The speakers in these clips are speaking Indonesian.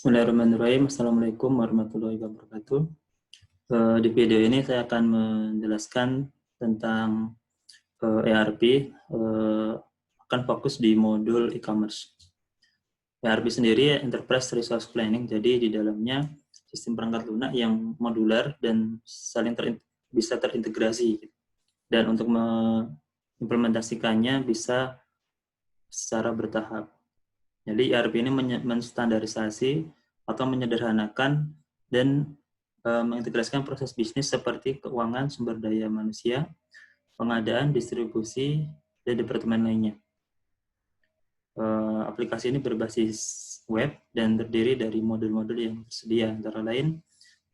Bismillahirrahmanirrahim. Assalamualaikum warahmatullahi wabarakatuh. Di video ini saya akan menjelaskan tentang ERP, akan fokus di modul e-commerce. ERP sendiri Enterprise Resource Planning, jadi di dalamnya sistem perangkat lunak yang modular dan saling bisa terintegrasi. Dan untuk mengimplementasikannya bisa secara bertahap. Jadi ERP ini menstandarisasi atau menyederhanakan dan mengintegrasikan proses bisnis seperti keuangan, sumber daya manusia, pengadaan, distribusi, dan departemen lainnya. Aplikasi ini berbasis web dan terdiri dari modul-modul yang tersedia, antara lain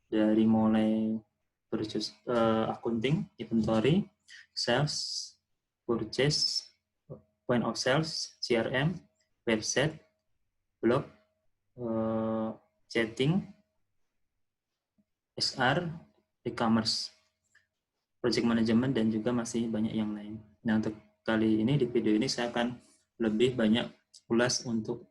dari mulai purchase, accounting, inventory, sales, purchase, point of sales, CRM, website, blog, chatting, SR, e-commerce, project management, dan juga masih banyak yang lain. Nah, untuk kali ini di video ini saya akan lebih banyak ulas untuk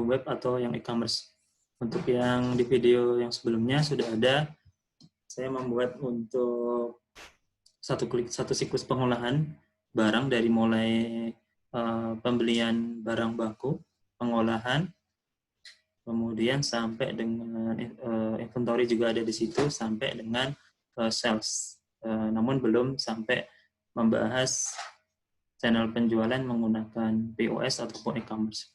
web atau yang e-commerce. Untuk yang di video yang sebelumnya sudah ada, saya membuat untuk satu siklus pengolahan barang dari mulai pembelian barang baku, pengolahan, kemudian sampai dengan inventory juga ada di situ, sampai dengan sales. Namun belum sampai membahas channel penjualan menggunakan POS ataupun e-commerce.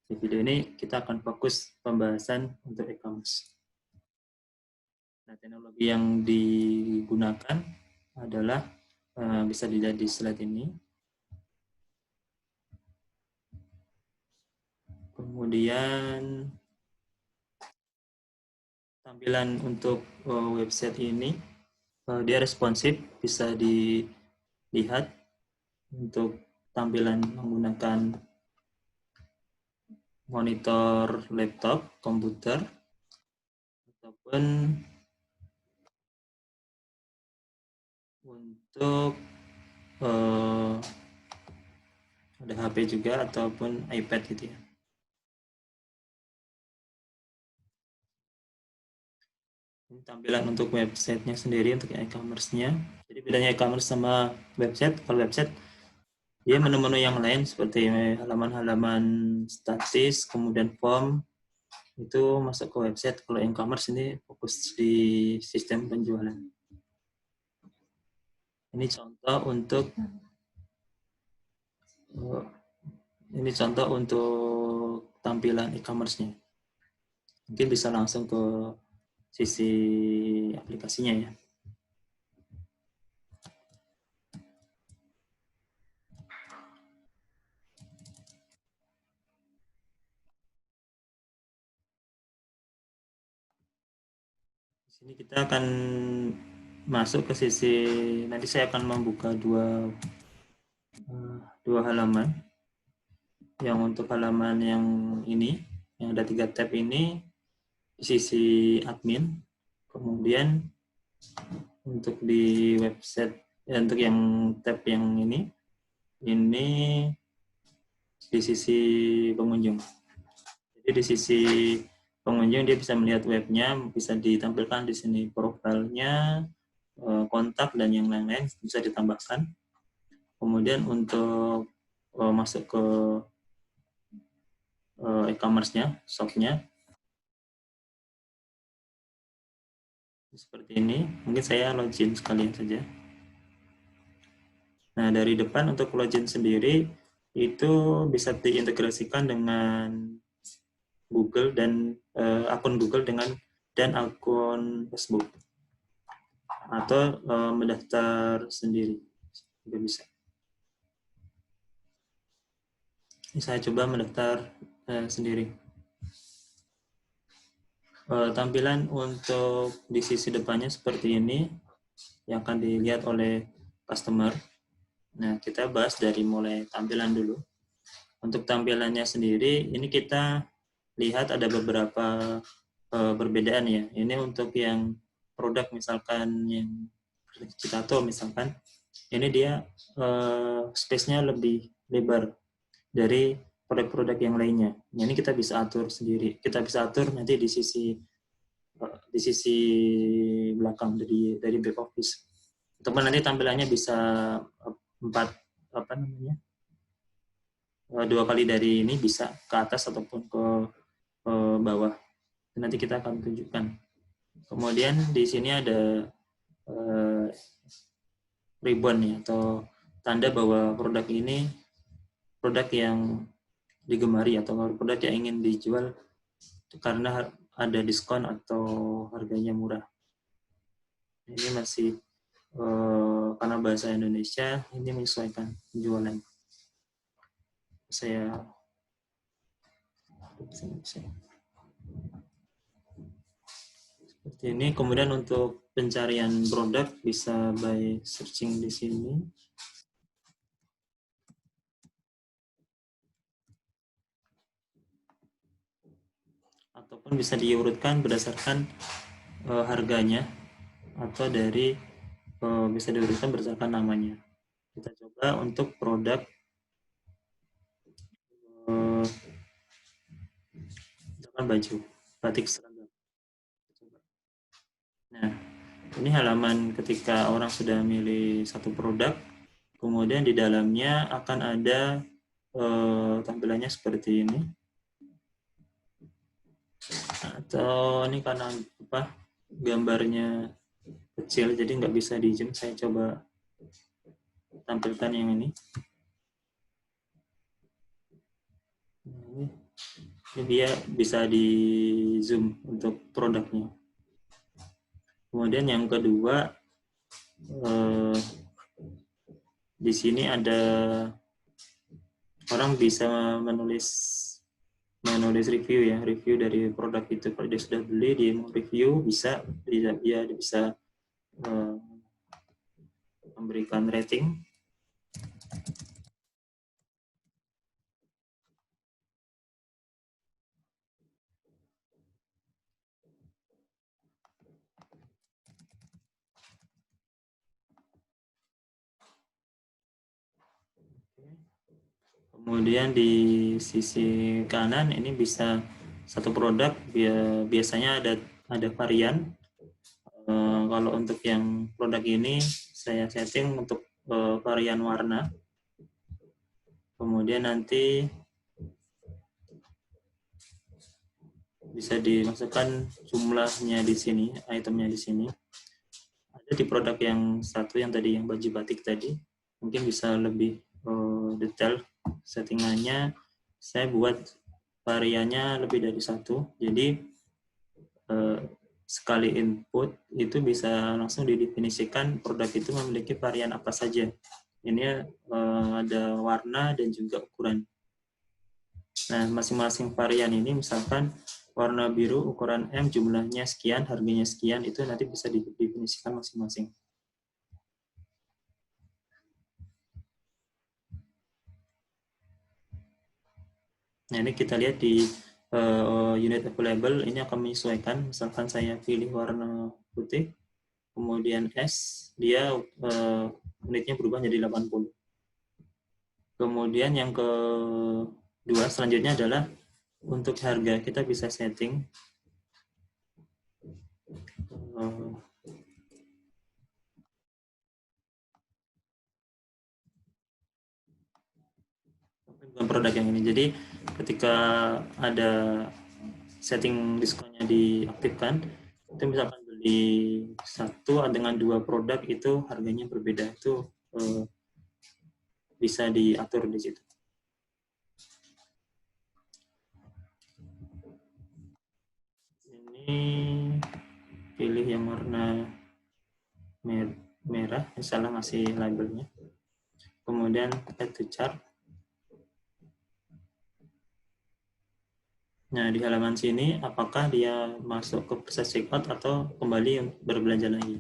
Di video ini kita akan fokus pembahasan untuk e-commerce. Nah, teknologi yang digunakan adalah bisa dilihat di slide ini. Kemudian tampilan untuk website ini, dia responsif, bisa dilihat untuk tampilan menggunakan monitor laptop, komputer, ataupun untuk ada HP juga ataupun iPad gitu ya. Ini tampilan untuk websitenya sendiri, untuk e-commerce-nya. Jadi bedanya e-commerce sama website, kalau website dia menu-menu yang lain seperti halaman-halaman statis, kemudian form, itu masuk ke website. Kalau e-commerce ini fokus di sistem penjualan. Ini contoh untuk tampilan e-commerce-nya. Mungkin bisa langsung ke sisi aplikasinya ya. Di sini kita akan masuk ke sisi, nanti saya akan membuka dua halaman. Yang untuk halaman yang ini, yang ada 3 tab ini, di sisi admin. Kemudian untuk di website, untuk yang tab yang ini di sisi pengunjung. Jadi di sisi pengunjung dia bisa melihat webnya, bisa ditampilkan di sini profilnya, kontak, dan yang lain-lain bisa ditambahkan. Kemudian untuk masuk ke e-commerce-nya, shop-nya, seperti ini. Mungkin saya login sekalian saja. Nah, dari depan untuk login sendiri itu bisa diintegrasikan dengan Google dan akun Google dan akun Facebook, atau mendaftar sendiri juga bisa. Ini saya coba mendaftar sendiri. Tampilan untuk di sisi depannya seperti ini yang akan dilihat oleh customer. Nah, kita bahas dari mulai tampilan dulu. Untuk tampilannya sendiri, ini kita lihat ada beberapa perbedaan ya. Ini untuk yang produk, misalkan yang Citato misalkan, ini dia space-nya lebih lebar dari produk-produk yang lainnya. Nah, ini kita bisa atur sendiri. Kita bisa atur nanti di sisi belakang dari back office. Ataupun nanti tampilannya bisa empat apa namanya 2 kali dari ini, bisa ke atas ataupun ke bawah. Nanti kita akan tunjukkan. Kemudian di sini ada ribbon ya, atau tanda bahwa produk ini produk yang digemari atau produk yang ingin dijual karena ada diskon atau harganya murah. Ini masih karena bahasa Indonesia, ini menyesuaikan penjualan. Saya seperti ini. Kemudian untuk pencarian produk bisa by searching di sini. Ataupun bisa diurutkan berdasarkan harganya, atau dari bisa diurutkan berdasarkan namanya. Kita coba untuk produk baju batik seragam. Nah, ini halaman ketika orang sudah milih satu produk, kemudian di dalamnya akan ada tampilannya seperti ini. Atau ini karena apa, gambarnya kecil jadi nggak bisa di zoom, saya coba tampilkan yang ini. Ini dia bisa di zoom untuk produknya. Kemudian yang kedua, di sini ada orang bisa menulis review ya, review dari produk itu. Kalau dia sudah beli, dia mau review, dia bisa memberikan rating. Kemudian di sisi kanan ini bisa satu produk, biasanya ada varian. Kalau untuk yang produk ini saya setting untuk varian warna. Kemudian nanti bisa dimasukkan jumlahnya di sini, itemnya di sini. Ada di produk yang satu yang tadi, yang baju batik tadi, mungkin bisa lebih detail settingannya. Saya buat variannya lebih dari satu, jadi sekali input itu bisa langsung didefinisikan produk itu memiliki varian apa saja. Ini ada warna dan juga ukuran. Nah, masing-masing varian ini misalkan warna biru ukuran M, jumlahnya sekian, harganya sekian, itu nanti bisa didefinisikan masing-masing. Nah, ini kita lihat di unit available, ini akan menyesuaikan. Misalkan saya pilih warna putih, kemudian S, dia unitnya berubah jadi 80. Kemudian yang kedua, selanjutnya adalah untuk harga. Kita bisa setting produk yang ini. Jadi ketika ada setting diskonnya diaktifkan, itu misalkan beli satu dengan 2 produk itu harganya berbeda, itu bisa diatur di situ. Ini pilih yang warna merah, misalnya masih labelnya. Kemudian add to chart. Nah, di halaman sini apakah dia masuk ke proses checkout atau kembali berbelanja lagi.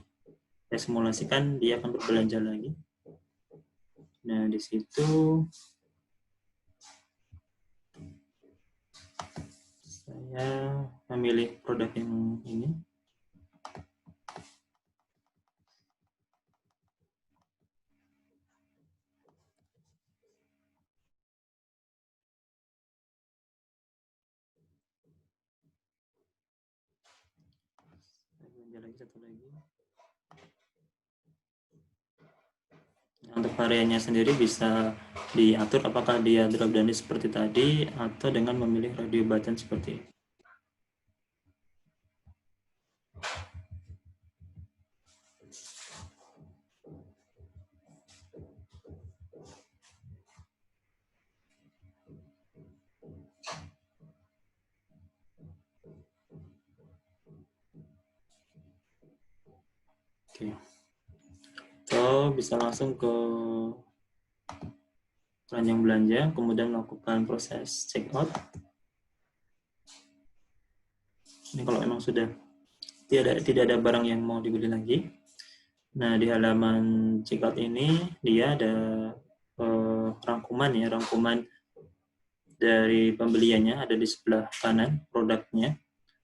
Saya simulasikan dia akan berbelanja lagi. Nah, di situ saya memilih produk yang ini. Satu lagi. Untuk variannya sendiri bisa diatur apakah dia drop down seperti tadi atau dengan memilih radio button seperti ini. Oke. So, bisa langsung ke keranjang belanja, kemudian melakukan proses check out. Ini kalau memang sudah tidak ada barang yang mau dibeli lagi. Nah, di halaman checkout ini dia ada rangkuman dari pembeliannya ada di sebelah kanan, produknya,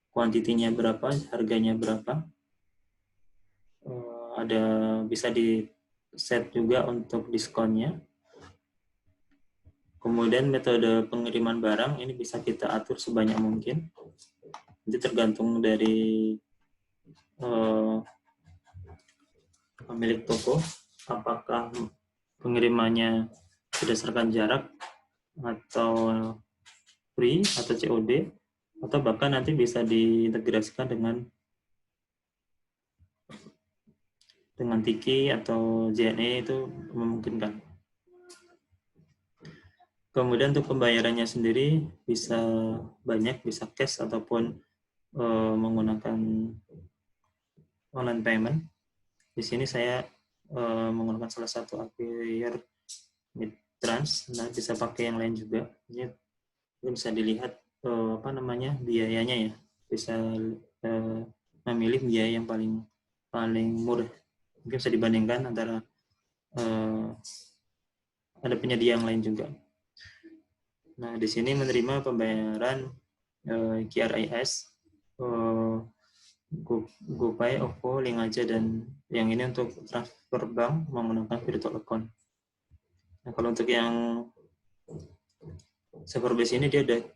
kuantitinya berapa, harganya berapa. Ada bisa di set juga untuk diskonnya. Kemudian metode pengiriman barang ini bisa kita atur sebanyak mungkin. Nanti tergantung dari pemilik toko, apakah pengirimannya berdasarkan jarak atau free atau COD, atau bahkan nanti bisa diintegrasikan dengan Tiki atau JNE, itu memungkinkan. Kemudian untuk pembayarannya sendiri bisa banyak, bisa cash ataupun menggunakan online payment. Di sini saya menggunakan salah satu afiliator Midtrans, nah bisa pakai yang lain juga. Ini bisa dilihat biayanya ya, bisa memilih biaya yang paling murah. Mungkin bisa dibandingkan antara ada penyedia yang lain juga. Nah, di sini menerima pembayaran QRIS, GoPay, OVO, Link Aja, dan yang ini untuk transfer bank menggunakan virtual account. Nah, kalau untuk yang Serverbase ini dia ada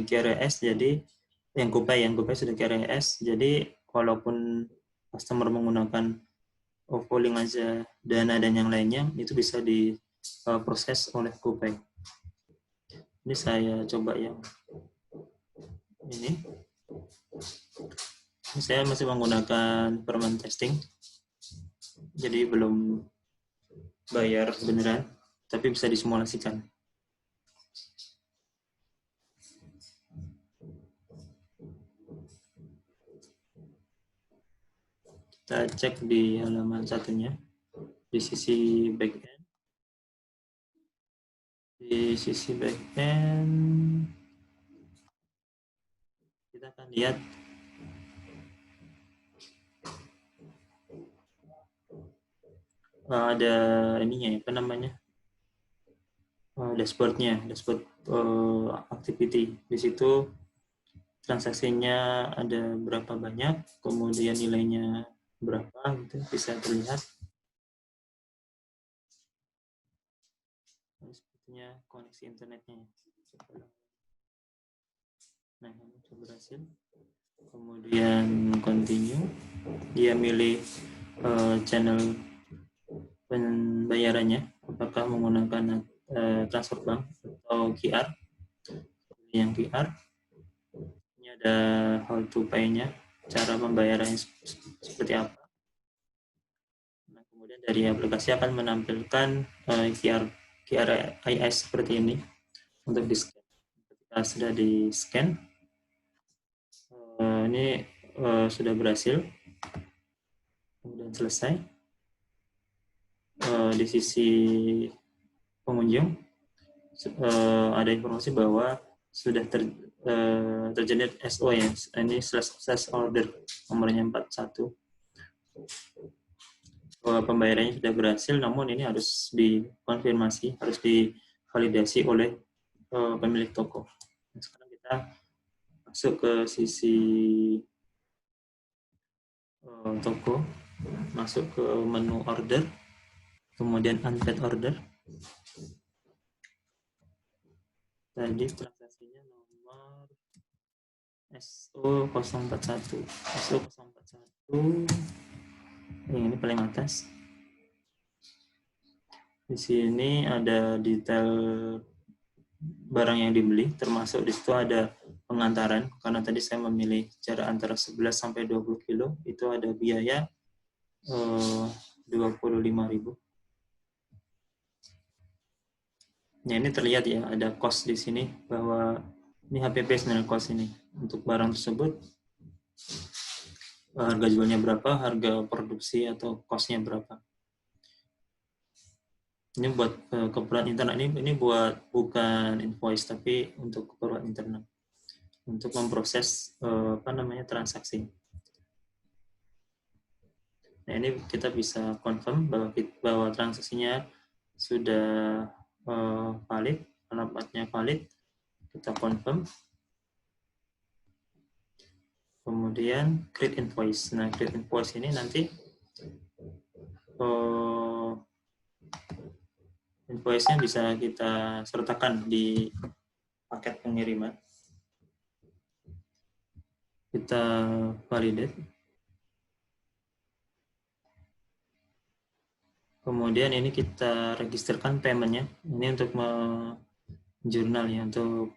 QRIS, jadi yang GoPay sudah QRIS, jadi walaupun customer menggunakan OVO, Link Aja, Dana, dan yang lainnya, itu bisa diproses oleh GoPay. Ini saya coba yang ini. Saya masih menggunakan permanent testing, jadi belum bayar beneran, tapi bisa disimulasikan. Kita cek di halaman satunya, di sisi backend. Di sisi backend kita akan lihat ada ininya, dashboard activity. Di situ transaksinya ada berapa banyak, kemudian nilainya berapa, gitu bisa terlihat. Sepertinya koneksi internetnya. Nah, ini sudah berhasil. Kemudian continue, dia milih channel pembayarannya, apakah menggunakan transfer bank atau QR. Yang QR ini ada how to pay-nya, cara pembayarannya seperti apa. Nah, kemudian dari aplikasi akan menampilkan QRIS seperti ini untuk di-scan. Ketika sudah di-scan, ini sudah berhasil, kemudian selesai. Di sisi pengunjung ada informasi bahwa sudah tergenerate SO ya, ini slash order nomornya 41. Pembayarannya sudah berhasil, namun ini harus dikonfirmasi, harus divalidasi oleh pemilik toko. Nah, sekarang kita masuk ke sisi toko, masuk ke menu order, kemudian unpaid order. Tadi transaksinya nomor SO041. SO041 ini paling atas. Di sini ada detail barang yang dibeli, termasuk di situ ada pengantaran, karena tadi saya memilih jarak antara 11 sampai 20 kilo, itu ada biaya 25.000. Ya, ini terlihat ya, ada cost di sini, bahwa ini HPP sebenarnya cost ini. Untuk barang tersebut, harga jualnya berapa, harga produksi atau cost-nya berapa. Ini buat keperluan internal, ini buat bukan invoice, tapi untuk keperluan internal. Untuk memproses transaksi. Nah, ini kita bisa confirm bahwa transaksinya sudah valid, alamatnya valid, kita confirm. Kemudian create invoice. Nah, create invoice ini nanti invoice-nya bisa kita sertakan di paket pengiriman. Kita validate. Kemudian ini kita registerkan payment-nya. Ini untuk jurnal ya, untuk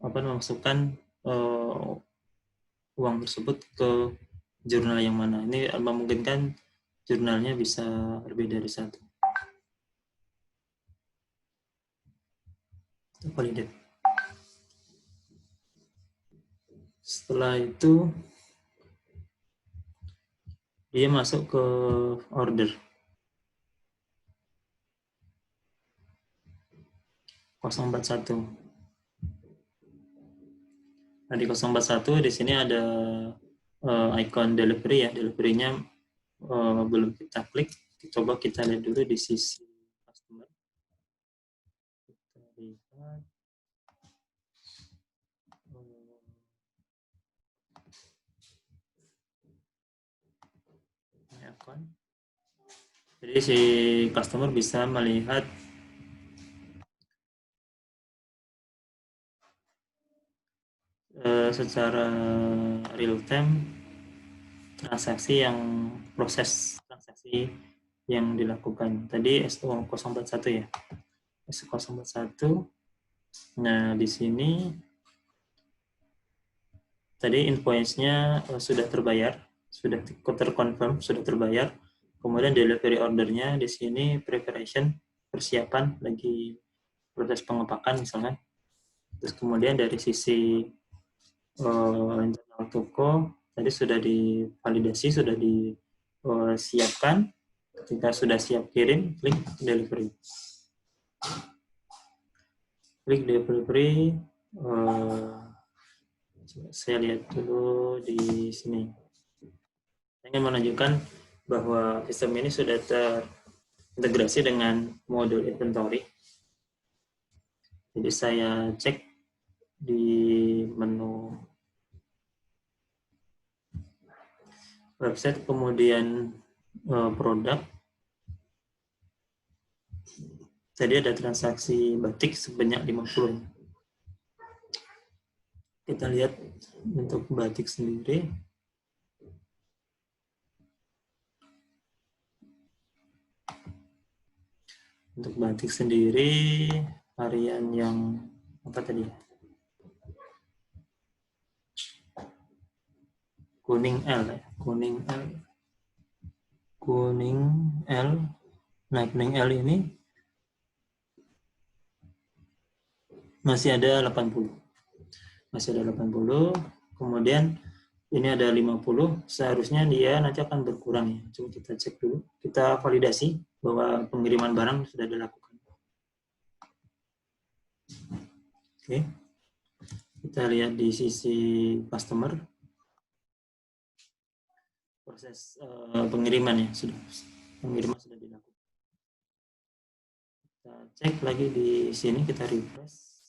memasukkan uang tersebut ke jurnal yang mana. Ini memungkinkan jurnalnya bisa lebih dari satu. Kita validate. Setelah itu dia masuk ke order 041. Nah, di 041 di sini ada icon delivery ya. Delivery-nya belum kita klik. Coba kita lihat dulu di sisi customer. Kita lihat akun. Jadi si customer bisa melihat secara real time proses transaksi yang dilakukan. Tadi SO041 ya. SO041. Nah, di sini tadi invoice-nya sudah terbayar, sudah terkonfirm, sudah terbayar. Kemudian delivery order-nya di sini preparation, persiapan lagi proses pengepakan misalnya. Terus kemudian dari sisi internal toko tadi sudah divalidasi, sudah disiapkan. Ketika sudah siap kirim, klik delivery. Klik delivery. Saya lihat dulu di sini. Saya ingin menunjukkan bahwa sistem ini sudah terintegrasi dengan modul inventory. Jadi saya cek di menu website, kemudian produk. Tadi ada transaksi batik sebanyak 50. Kita lihat untuk batik sendiri. Untuk batik sendiri, harian yang apa tadi? Kuning L ya. Kuning L. Nah, kuning L ini masih ada 80. Masih ada 80. Kemudian ini ada 50. Seharusnya dia nanti akan berkurang ya. Coba kita cek dulu. Kita validasi bahwa pengiriman barang sudah dilakukan. Oke. Kita lihat di sisi customer. Proses pengiriman ya, pengiriman sudah dilakukan. Kita cek lagi di sini, kita refresh.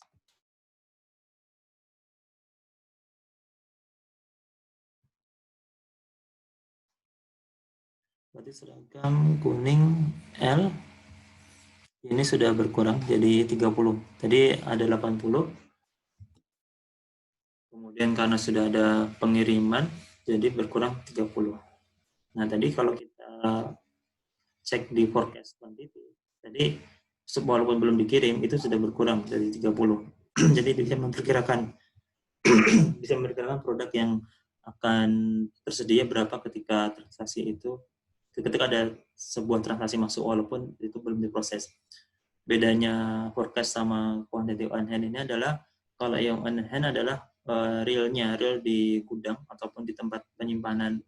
Berarti seragam kuning L ini sudah berkurang jadi 30. Tadi ada 80. Kemudian karena sudah ada pengiriman, jadi berkurang 30. Nah, tadi kalau kita cek di forecast quantity, tadi walaupun belum dikirim, itu sudah berkurang dari 30. Jadi bisa memperkirakan produk yang akan tersedia berapa ketika transaksi itu, ketika ada sebuah transaksi masuk walaupun itu belum diproses. Bedanya forecast sama quantity on hand ini adalah, kalau yang on hand adalah real di gudang ataupun di tempat penyimpanan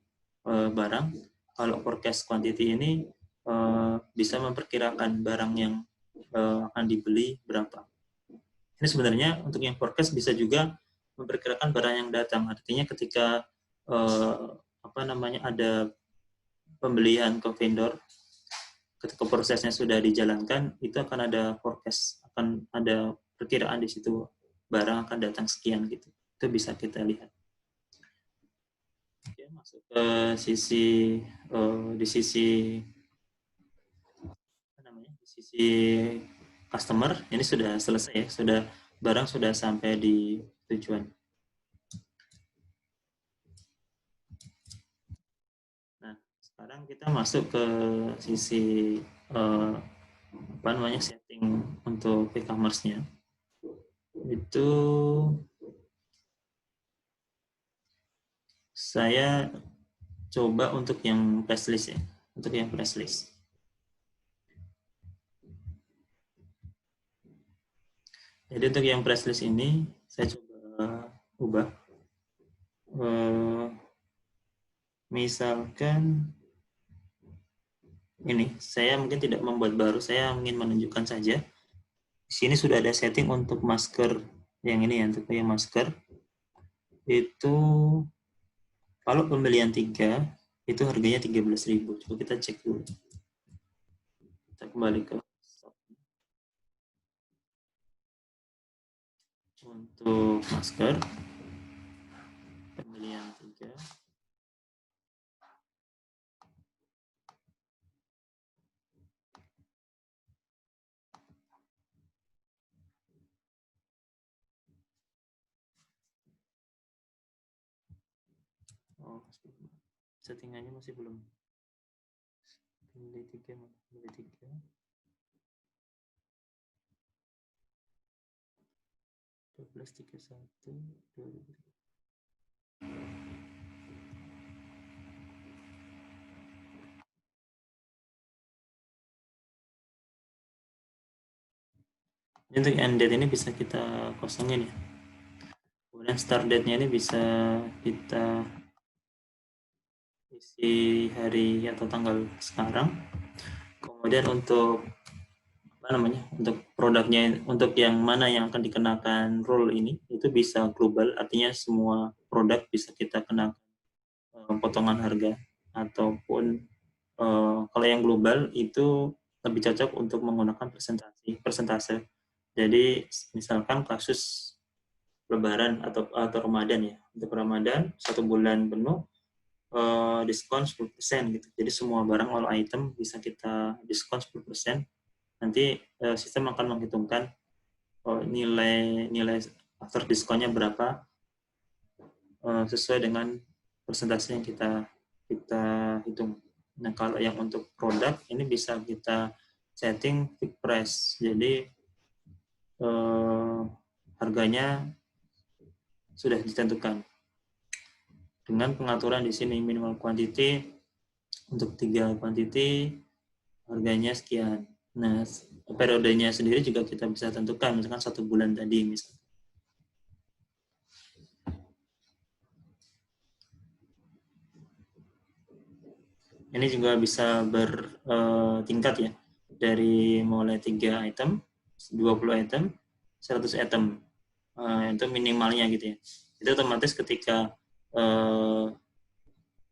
barang. Kalau forecast quantity ini bisa memperkirakan barang yang akan dibeli berapa. Ini sebenarnya untuk yang forecast bisa juga memperkirakan barang yang datang. Artinya ketika ada pembelian ke vendor, ketika prosesnya sudah dijalankan, itu akan ada forecast, akan ada perkiraan di situ barang akan datang sekian gitu. Itu bisa kita lihat. Oke, masuk ke sisi di sisi customer, ini sudah selesai ya, barang sudah sampai di tujuan. Nah, sekarang kita masuk ke sisi setting untuk e-commerce-nya. Itu saya coba untuk yang press list ya, untuk yang press list. Jadi untuk yang press list ini saya coba ubah. Misalkan ini, saya mungkin tidak membuat baru, saya ingin menunjukkan saja. Di sini sudah ada setting untuk masker yang ini ya, untuk yang masker. Itu kalau pembelian 3 itu harganya 13.000. Coba kita cek dulu. Kita kembali ke untuk masker pembelian 3. Oh, settingannya masih belum. Beli 3. 12.31 2000. Untuk end date ini bisa kita kosongin ya. Kemudian start date-nya ini bisa kita isi hari atau tanggal sekarang. Kemudian untuk untuk produknya, untuk yang mana yang akan dikenakan rule ini, itu bisa global, artinya semua produk bisa kita kenakan potongan harga, ataupun kalau yang global itu lebih cocok untuk menggunakan persentase. Jadi misalkan kasus Lebaran atau Ramadan ya. Untuk Ramadan 1 bulan penuh diskon 10% gitu. Jadi semua barang all item bisa kita diskon 10%. Nanti sistem akan menghitungkan nilai after diskonnya berapa sesuai dengan persentase yang kita hitung. Nah, kalau yang untuk produk ini bisa kita setting fixed price. Jadi harganya sudah ditentukan dengan pengaturan di sini minimal quantity, untuk 3 quantity harganya sekian. Nah, periodenya sendiri juga kita bisa tentukan, misalkan 1 bulan tadi misalkan. Ini juga bisa bertingkat ya, dari mulai 3 item, 20 item, 100 item. Itu minimalnya gitu ya. Itu otomatis ketika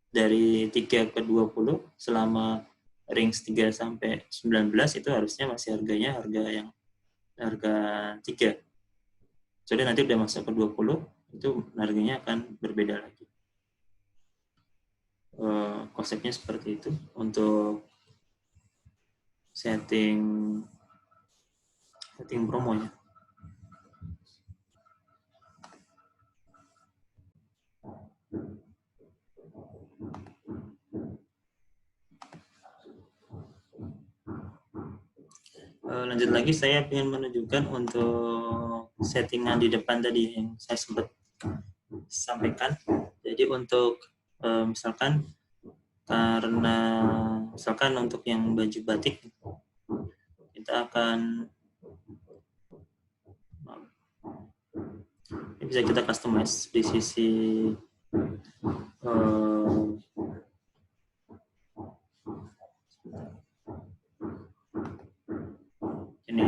dari 3 ke 20 selama range 3 sampai 19 itu harusnya masih harganya harga 3. Jadi nanti udah masuk ke 20 itu harganya akan berbeda lagi. Konsepnya seperti itu untuk setting promonya. Lanjut lagi, saya ingin menunjukkan untuk settingan di depan tadi yang saya sempat sampaikan. Jadi untuk misalkan karena misalkan untuk yang baju batik kita akan bisa kita customize di sisi ini.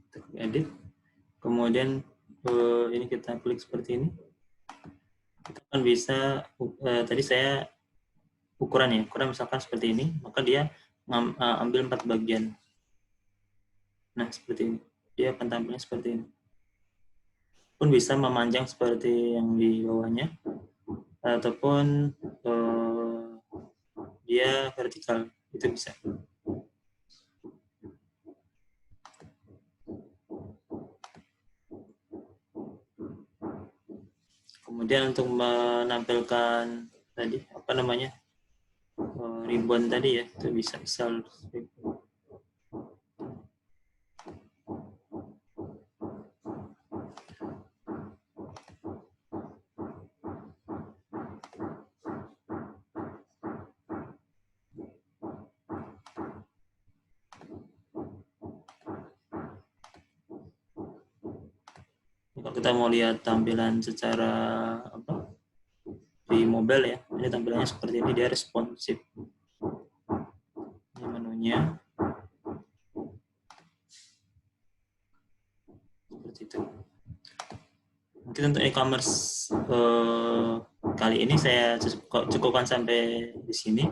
Kita edit, kemudian ini kita klik seperti ini. Kita kan bisa tadi saya ukuran misalkan seperti ini, maka dia ambil 4 bagian. Nah, seperti ini. Dia akan tampilnya seperti ini. Pun bisa memanjang seperti yang di bawahnya, ataupun dia vertikal, itu bisa. Kemudian untuk menampilkan tadi apa namanya ribbon tadi ya, itu bisa misal kalau kita mau lihat tampilan secara apa di mobile ya, ini tampilannya seperti ini, dia responsif. Ini menunya seperti itu. Mungkin untuk e-commerce kali ini saya cukupkan sampai di sini.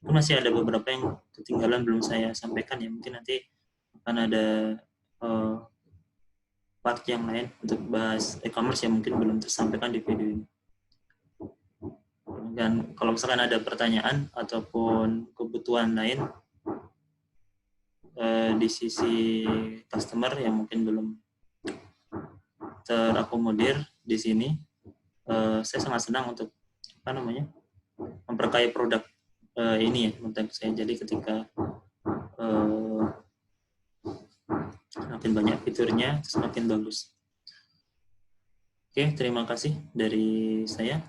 Masih ada beberapa yang ketinggalan belum saya sampaikan ya, mungkin nanti akan ada part yang lain untuk bahas e-commerce yang mungkin belum tersampaikan di video ini. Dan kalau misalkan ada pertanyaan ataupun kebutuhan lain di sisi customer yang mungkin belum terakomodir di sini, saya sangat senang untuk apa namanya memperkaya produk ini ya untuk saya. Jadi ketika semakin banyak fiturnya, semakin bagus. Oke, terima kasih dari saya.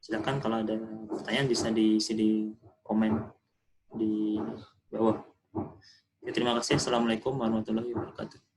Silakan kalau ada pertanyaan bisa diisi di komen di bawah. Oke, terima kasih. Assalamualaikum warahmatullahi wabarakatuh.